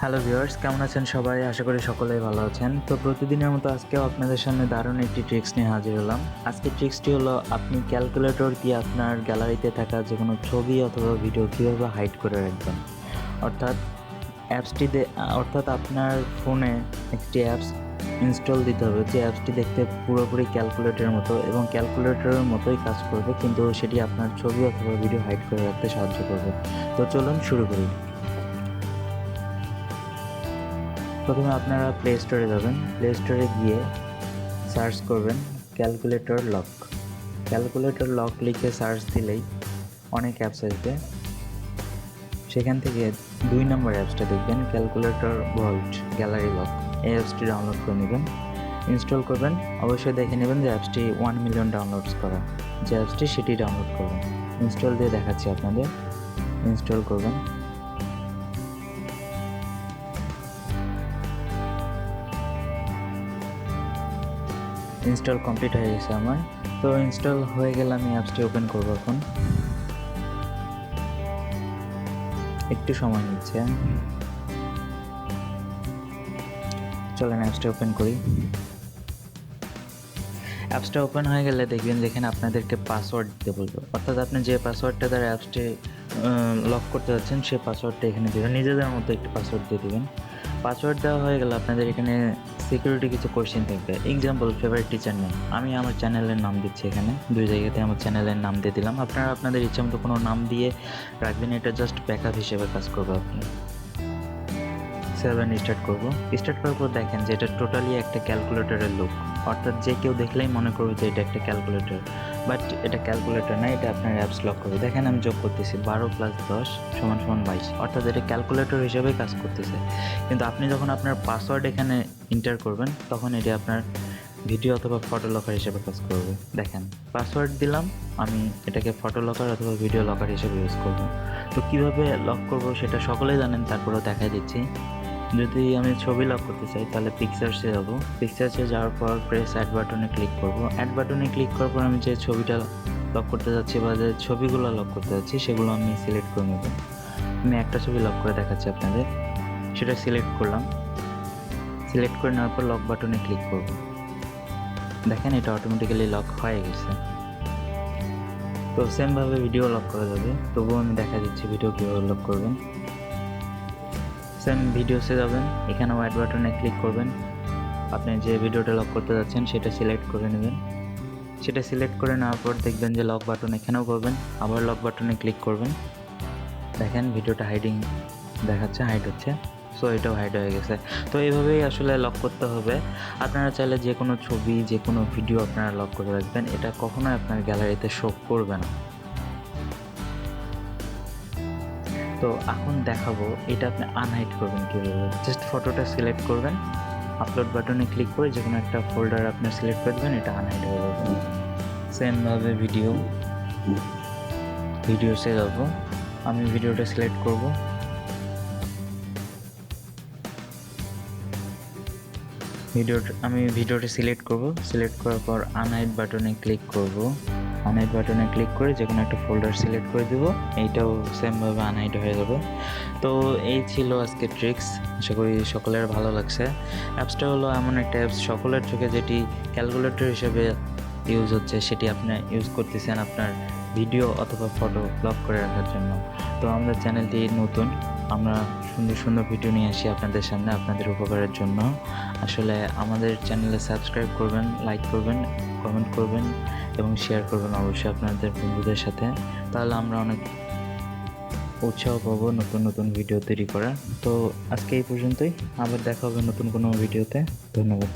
Hello viewers, কেমন আছেন সবাই? আশা করি সকলেই ভালো আছেন। তো প্রতিদিনের মতো আজকেও আপনাদের সামনে দারুণ একটি ট্রিক্স নিয়ে হাজির হলাম। আজকের ট্রিক্সটি হলো আপনি ক্যালকুলেটর দিয়ে আপনার গ্যালারিতে থাকা যেকোনো ছবি অথবা ভিডিও কীভাবে হাইড করে রাখবেন। অর্থাৎ অর্থাৎ আপনার ফোনে একটি অ্যাপস ইনস্টল দিতে হবে, যে অ্যাপসটি দেখতে পুরোপুরি ক্যালকুলেটরের মতো এবং ক্যালকুলেটরের মতোই কাজ করবে, কিন্তু সেটি আপনার ছবি অথবা ভিডিও হাইড করে রাখতে সাহায্য করবে। তো চলুন শুরু করি। প্রথমে আপনারা প্লে স্টোরে যাবেন। প্লে স্টোরে গিয়ে সার্চ করবেন ক্যালকুলেটর লক লিখে সার্চ দিলেই অনেক অ্যাপস আসবে। সেখান থেকে 2 নম্বর অ্যাপসটা দেখবেন, ক্যালকুলেটর ভল্ট গ্যালারি লক। এই অ্যাপসটি ডাউনলোড করে নেবেন, ইনস্টল করবেন। অবশ্যই দেখে নেবেন যে অ্যাপসটি 1 মিলিয়ন ডাউনলোডস করা, যে অ্যাপসটি সেটি ডাউনলোড করবেন। ইনস্টল দিয়ে দেখাচ্ছি আপনাদের। ইনস্টল করবেন। ইনস্টল কমপ্লিট হয়ে গেছে আমার। তো ইনস্টল হয়ে গেলে আমি অ্যাপসটি ওপেন করব। এখন একটু সময় নিচ্ছে, চলেন অ্যাপসটা ওপেন করি। অ্যাপসটা ওপেন হয়ে গেলে দেখবেন যেখানে আপনাদেরকে পাসওয়ার্ড দিতে বলবে, অর্থাৎ আপনি যে পাসওয়ার্ডটা দ্বারা অ্যাপসটি লক করতে যাচ্ছেন সেই পাসওয়ার্ডটা এখানে দেবেন। নিজেদের মতো একটি পাসওয়ার্ড দিয়ে দেবেন। পাসওয়ার্ড দেওয়া হয়ে গেলে আপনাদের এখানে সিকিউরিটি কিছু কোয়েশ্চেন থাকবে। Example, favourite teacher name. আমি আমার চ্যানেলের নাম দিচ্ছি, এখানে 2 জায়গাতে আমার চ্যানেলের নাম দিয়ে দিলাম। আপনারা আপনাদের ইচ্ছা মতো কোনো নাম দিয়ে রাখবেন, এটা জাস্ট ব্যাকআপ হিসেবে কাজ করবে। আপনি স্টার্ট করবো। স্টার্ট করার পর দেখেন যে এটা টোটালি একটা ক্যালকুলেটরের লুক, অর্থাৎ যে কেউ দেখলেই মনে করবে যে এটা একটা ক্যালকুলেটর, বাট এটা ক্যালকুলেটর না, এটা আপনার অ্যাপস লক করবে। দেখেন আমি যোগ করতেছি 12 + 10 = 22, অর্থাৎ এটা ক্যালকুলেটর হিসেবে কাজ করতেছে। কিন্তু আপনি যখন আপনার পাসওয়ার্ড এখানে এন্টার করবেন তখন এটি আপনার ভিডিও অথবা ফটো লকার হিসেবে কাজ করবে। দেখেন পাসওয়ার্ড দিলাম, আমি এটাকে ফটো লকার অথবা ভিডিও লকার হিসেবে ইউজ করব। তো কীভাবে লক করব সেটা সকলেই জানেন, তারপরেও দেখাই দিচ্ছি। যদি আমি ছবি লক করতে চাই তাহলে পিকচার্সে যাব। পিকচার্সে যাওয়ার পর প্রেস অ্যাড বাটনে ক্লিক করব। অ্যাড বাটনে ক্লিক করার পর আমি যে ছবিটা লক করতে যাচ্ছি বা যে ছবিগুলো লক করতে যাচ্ছি সেগুলো আমি সিলেক্ট করে নেব। আমি একটা ছবি লক করে দেখাচ্ছি আপনাদের। সেটা সিলেক্ট করলাম। সিলেক্ট করে নেওয়ার পর লক বাটনে ক্লিক করব। দেখেন এটা অটোমেটিক্যালি লক হয়ে গেছে। তো সেমভাবে ভিডিও লক করা যাবে, তবুও আমি দেখা দিচ্ছি ভিডিও কীভাবে লক করবেন। সেম ভিডিওসে যাবেন, এখানেও অ্যাড বাটনে ক্লিক করবেন। আপনি যে ভিডিওটা লক করতে যাচ্ছেন সেটা সিলেক্ট করে নেবেন। সেটা সিলেক্ট করে নেওয়ার পর দেখবেন যে লক বাটন এখানেও করবেন, আবার লক বাটনে ক্লিক করবেন। দেখেন ভিডিওটা হাইডিং দেখাচ্ছে, হাইড হচ্ছে। সো এটাও হাইড হয়ে গেছে। তো এইভাবেই আসলে লক করতে হবে। আপনারা চাইলে যে কোনো ছবি, যে কোনো ভিডিও আপনারা লক করে রাখবেন, এটা কখনোই আপনার গ্যালারিতে শো করবে না। তো এখন দেখাবো এটা আপনি আনহাইড করবেন কীভাবে। জাস্ট ফটোটা সিলেক্ট করবেন, আপলোড বাটনে ক্লিক করে যে কোনো একটা ফোল্ডার আপনার সিলেক্ট করে দেবেন, এটা আনহাইড হয়ে যাবে। সেমভাবে ভিডিওসে যাব, আমি ভিডিওটা সিলেক্ট করব। আমি ভিডিওটা সিলেক্ট করব। সিলেক্ট করার পর আনহাইড বাটনে ক্লিক করব। আনহাইড বাটনে ক্লিক করে যে কোনো একটা ফোল্ডার সিলেক্ট করে দেব, এইটাও সেমভাবে আনহাইড হয়ে যাবে। তো এই ছিল আজকে ট্রিক্স, আশা করি সকলের ভালো লাগছে। অ্যাপসটা হলো এমন একটা অ্যাপস, সকলের চোখে যেটি ক্যালকুলেটর হিসেবে ইউজ হচ্ছে সেটি আপনি ইউজ করতেছেন আপনার ভিডিও অথবা ফটো লক করে রাখার জন্য। তো আমাদের চ্যানেলটি নতুন, আমরা সুন্দর সুন্দর ভিডিও নিয়ে আসি আপনাদের সামনে আপনাদের উপকারের জন্য। আসলে আমাদের চ্যানেলে সাবস্ক্রাইব করবেন, লাইক করবেন, কমেন্ট করবেন এবং শেয়ার করবেন অবশ্যই আপনাদের বন্ধুদের সাথে। তাহলে আমরা অনেক উৎসাহ পাবো নতুন নতুন ভিডিও তৈরি করার। তো আজকে এই পর্যন্তই, আবার দেখা হবে নতুন কোনো ভিডিওতে। ধন্যবাদ।